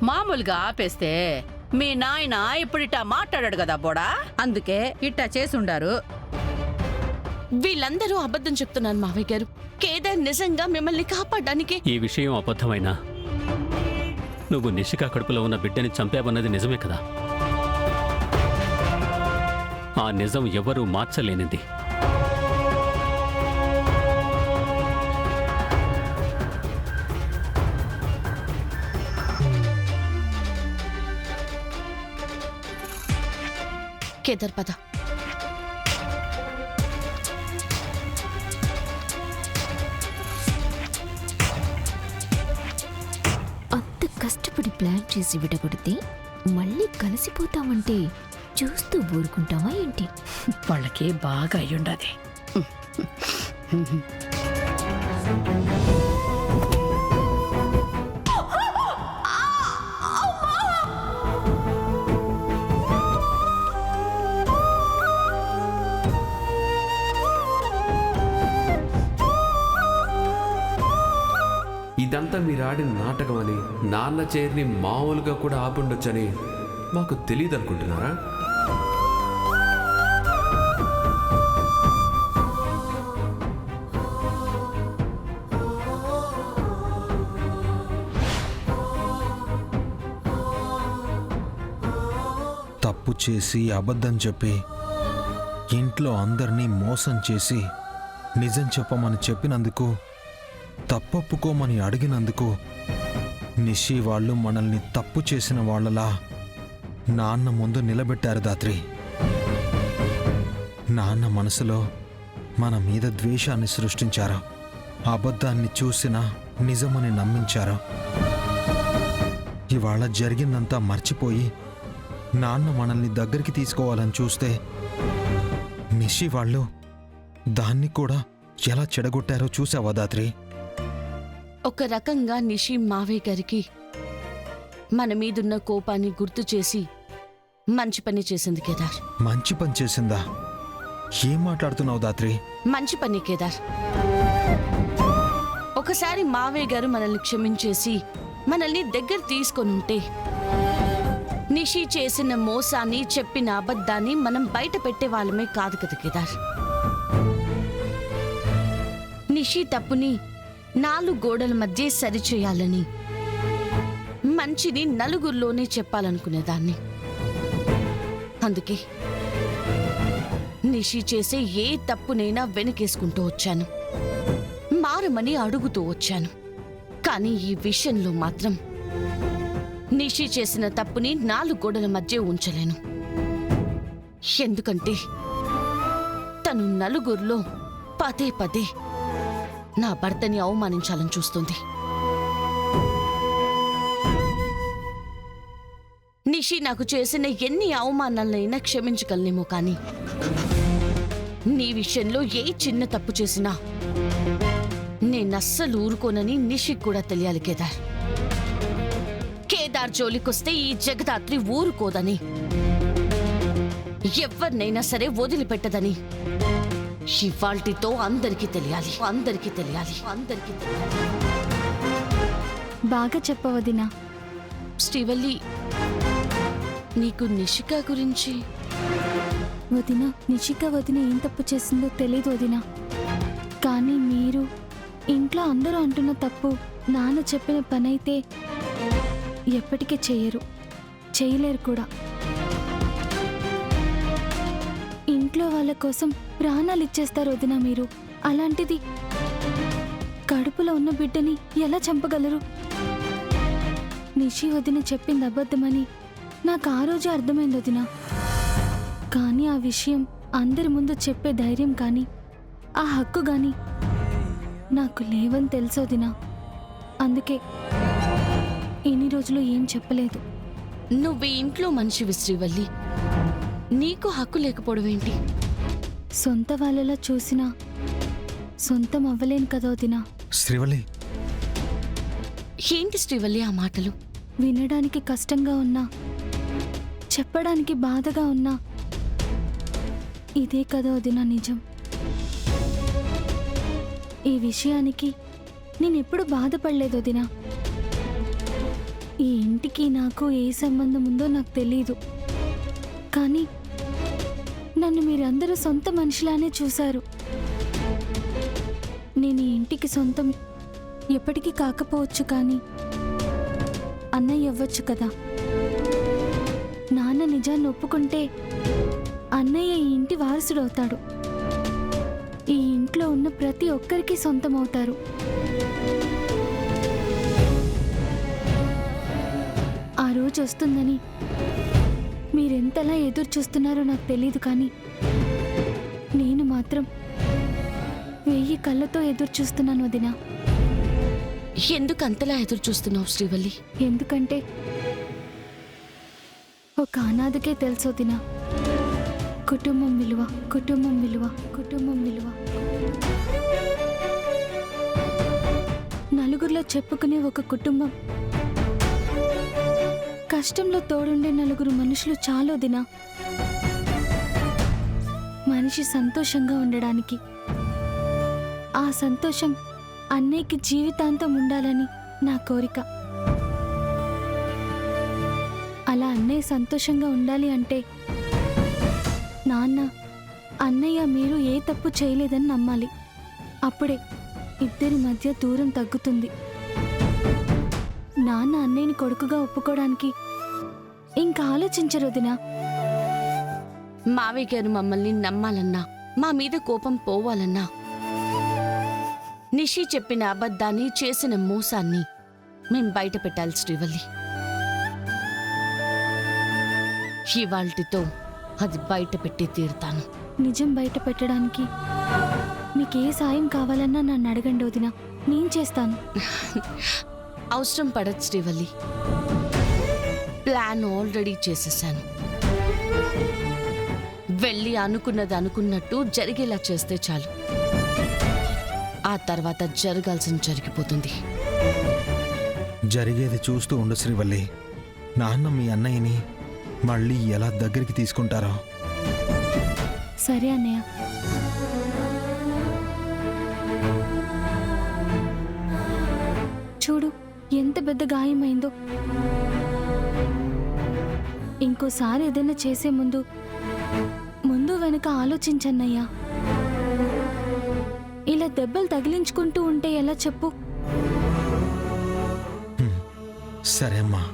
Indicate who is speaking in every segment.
Speaker 1: మామూలుగా ఆపేస్తే మీ నాయన ఇప్పుడిట్టా మాట్లాడాడు కదా బోడా, అందుకే ఇట్టా చేసుండారు.
Speaker 2: వీళ్ళందరూ అబద్ధం చెప్తున్నాను మావయ్య గారు. కేదార్ నిజంగా మిమ్మల్ని కాపాడడానికి.
Speaker 3: ఈ విషయం అబద్ధమైనా నువ్వు నిషిక కడుపులో ఉన్న బిడ్డని చంపావన్నది నిజమే కదా. ఆ నిజం ఎవరూ మార్చలేనిది.
Speaker 2: కేదార్ పద.
Speaker 4: అంత కష్టపడి ప్లాన్ చేసి విడగొడితే మళ్ళీ కలిసిపోతామంటే చూస్తూ ఊరుకుంటావా ఏంటి?
Speaker 1: వాళ్ళకి బాగా అయ్యుండది.
Speaker 5: ఇదంతా మీరాడిన నాటకం అని, నాన్న చేరిని మామూలుగా కూడా ఆపుండొచ్చని మాకు తెలియదు అనుకుంటున్నారా?
Speaker 6: తప్పు చేసి అబద్ధం చెప్పి ఇంట్లో అందరినీ మోసం చేసి నిజం చెప్పమని చెప్పినందుకు, తప్పొప్పుకోమని అడిగినందుకు నిషి వాళ్ళు మనల్ని తప్పు చేసిన వాళ్ళలా నాన్న ముందు నిలబెట్టారు దాత్రి. నాన్న మనసులో మన మీద ద్వేషాన్ని సృష్టించారు. అబద్ధాన్ని చూసినా నిజమని నమ్మించారు. ఇవాళ జరిగిందంతా మర్చిపోయి నాన్న మనల్ని దగ్గరికి తీసుకోవాలని చూస్తే నిషి వాళ్ళు దాన్ని కూడా ఎలా చెడగొట్టారో చూసావా దాత్రి?
Speaker 2: ఒక రకంగా నిషి మావయ్య గారికి మన మీదున్న కోపాన్ని గుర్తు చేసి మంచి పని చేసింది కేదార్.
Speaker 6: మంచి పని చేసిందా? ఏం మాట్లాడుతున్నావు దాత్రి?
Speaker 2: మంచి పని కేదార్. ఒకసారి మావయ్య గారు మనల్ని క్షమించేసి మనల్ని దగ్గర తీసుకొనుంటే నిషి చేసిన మోసాన్ని, చెప్పిన అబద్ధాన్ని మనం బయట పెట్టే వాళ్ళమే కాదు కదా కేదార్. నిషి తప్పుని 4 గోడల మధ్య సరిచేయాలని, మంచిని నలుగురిలోనే చెప్పాలనుకునేదాన్ని. అందుకే నిషి చేసే ఏ తప్పునైనా వెనకేసుకుంటూ వచ్చాను, మారమని అడుగుతూ వచ్చాను. కానీ ఈ విషయంలో మాత్రం నిషి చేసిన తప్పుని 4 గోడల మధ్య ఉంచలేను. ఎందుకంటే తను నలుగురిలో పదే పదే నా భర్తని అవమానించాలని చూస్తుంది. నిషి నాకు చేసిన ఎన్ని అవమానాలైనా క్షమించగలనేమో, కానీ నీ విషయంలో ఏ చిన్న తప్పు చేసినా నేనస్సలు ఊరుకోనని నిషికి కూడా తెలియాలి కేదార్. కేదార్ జోలికొస్తే ఈ జగదాత్రి ఊరుకోదని, ఎవరినైనా సరే వదిలిపెట్టదని ఇవాల్టితో అందరికీ తెలియాలి, అందరికీ తెలియాలి, అందరికీ తెలియాలి.
Speaker 4: బాగా చెప్పవదినా.
Speaker 2: శ్రీవల్లి, నీకు నిషిక గురించి?
Speaker 4: వదిన, నిషిక వదిన ఏం తప్పు చేసిందో తెలీదు వదిన. కానీ మీరు ఇంట్లో అందరూ అంటున్న తప్పు నాన్న చెప్పిన పనైతే ఎప్పటికీ చేయలేరు కూడా. ఇంట్లో వాళ్ళ కోసం ప్రాణాలు ఇచ్చేస్తారు వదిన మీరు. అలాంటిది కడుపులో ఉన్న బిడ్డని ఎలా చంపగలరు? నిషి వదిన చెప్పింది అబద్ధమని నాకు ఆ రోజు అర్థమైంది వదిన. కానీ ఆ విషయం అందరి ముందు చెప్పే ధైర్యం కానీ ఆ హక్కు కానీ నాకు లేవని తెలుసు వదిన. అందుకే ఇన్ని రోజులు ఏం చెప్పలేదు.
Speaker 2: నువ్వు ఇంట్లో మనిషివి శ్రీవల్లి, నీకు హక్కు లేకపోవడం ఏంటి?
Speaker 4: సొంత వాళ్ళలా చూసినా సొంతం అవ్వలేను కదా వదిన.
Speaker 6: శ్రీవల్లి,
Speaker 2: ఏంటి శ్రీవల్లి ఆ మాటలు?
Speaker 4: వినడానికి కష్టంగా ఉన్నా, చెప్పడానికి బాధగా ఉన్నా ఇదే కదా వదిన నిజం. ఈ విషయానికి నేనెప్పుడు బాధపడలేదు వదిన. ఈ ఇంటికి నాకు ఏ సంబంధం ఉందో నాకు తెలీదు, కానీ నన్ను మీరందరూ సొంత మనిషిలానే చూశారు. నేను ఈ ఇంటికి సొంతం ఎప్పటికీ కాకపోవచ్చు, కానీ అన్నయ్య అవ్వచ్చు కదా. నాన్న నిజాన్ని ఒప్పుకుంటే అన్నయ్య ఈ ఇంటి వారసుడవుతాడు. ఈ ఇంట్లో ఉన్న ప్రతి ఒక్కరికి సొంతం అవుతారు. ఆ రోజు వస్తుందని మీరెంతలా ఎదురు చూస్తున్నారో నాకు తెలీదు, కానీ నేను మాత్రం 1000 కళ్ళతో ఎదురు చూస్తున్నాను వదినా.
Speaker 2: ఎందుకు అంతలా ఎదురు చూస్తున్నావు శ్రీవల్లి?
Speaker 4: ఎందుకంటే ఒక అనాథకే తెలుసు వదినా, కుటుంబం విలువ, కుటుంబం విలువ, కుటుంబం విలువ. నలుగురిలో చెప్పుకునే ఒక కుటుంబం, కష్టంలో తోడుండే 4 మనుషులు చాలు వదినా. మనిషి సంతోషంగా ఉండడానికి. ఆ సంతోషం అన్నయ్యకి జీవితాంతం ఉండాలని నా కోరిక. అలా అన్నయ్య సంతోషంగా ఉండాలి అంటే నాన్న, అన్నయ్య మీరు ఏ తప్పు చేయలేదని నమ్మాలి. అప్పుడే ఇద్దరి మధ్య దూరం తగ్గుతుంది. నాన్న అన్నయ్యని కొడుకుగా ఒప్పుకోవడానికి ఇంకా ఆలోచించరు వదినా.
Speaker 2: మావయ్య గారు మమ్మల్ని నమ్మాలన్నా, మా మీద కోపం పోవాలన్నా, నిషి చెప్పిన అబద్ధాన్ని, చేసిన మోసాన్ని మేం బయట పెట్టాలి శ్రీవల్లి. ఇవాల్టితో అది బయట పెట్టి తీరుతాను.
Speaker 4: నిజం బయట పెట్టడానికి మీకే సాయం కావాలన్నా నన్ను అడగండి వదినా, నేను చేస్తాను.
Speaker 2: అవసరం పడదు శ్రీవల్లి. ప్లాన్ ఆల్రెడీ చేసేసాను. వెళ్ళి అనుకున్నది అనుకున్నట్టు జరిగేలా చేస్తే చాలు. ఆ తర్వాత జరగాల్సింది జరిగిపోతుంది.
Speaker 6: జరిగేది చూస్తూ ఉండు శ్రీవల్లి. నాన్న మీ అన్నయ్యని మళ్ళీ ఎలా దగ్గరికి తీసుకుంటారో.
Speaker 4: సరే అన్నయ్య. చూడు ఎంత పెద్ద గాయమైందో. ఇంకోసారి ఏదైనా చేసే ముందు వెనుక ఆలోచించన్నయ్యా. ఇలా దెబ్బలు తగిలించుకుంటూ ఉంటే ఎలా చెప్పు?
Speaker 6: సరే అమ్మా.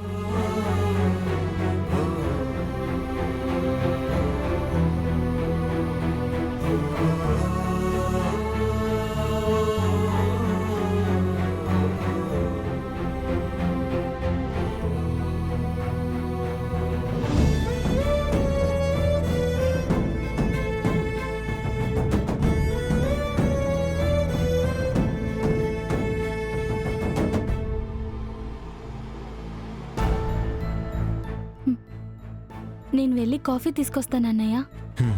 Speaker 4: నేను వెళ్ళి కాఫీ తీసుకొస్తానన్నయ్య.
Speaker 6: హ్మ్.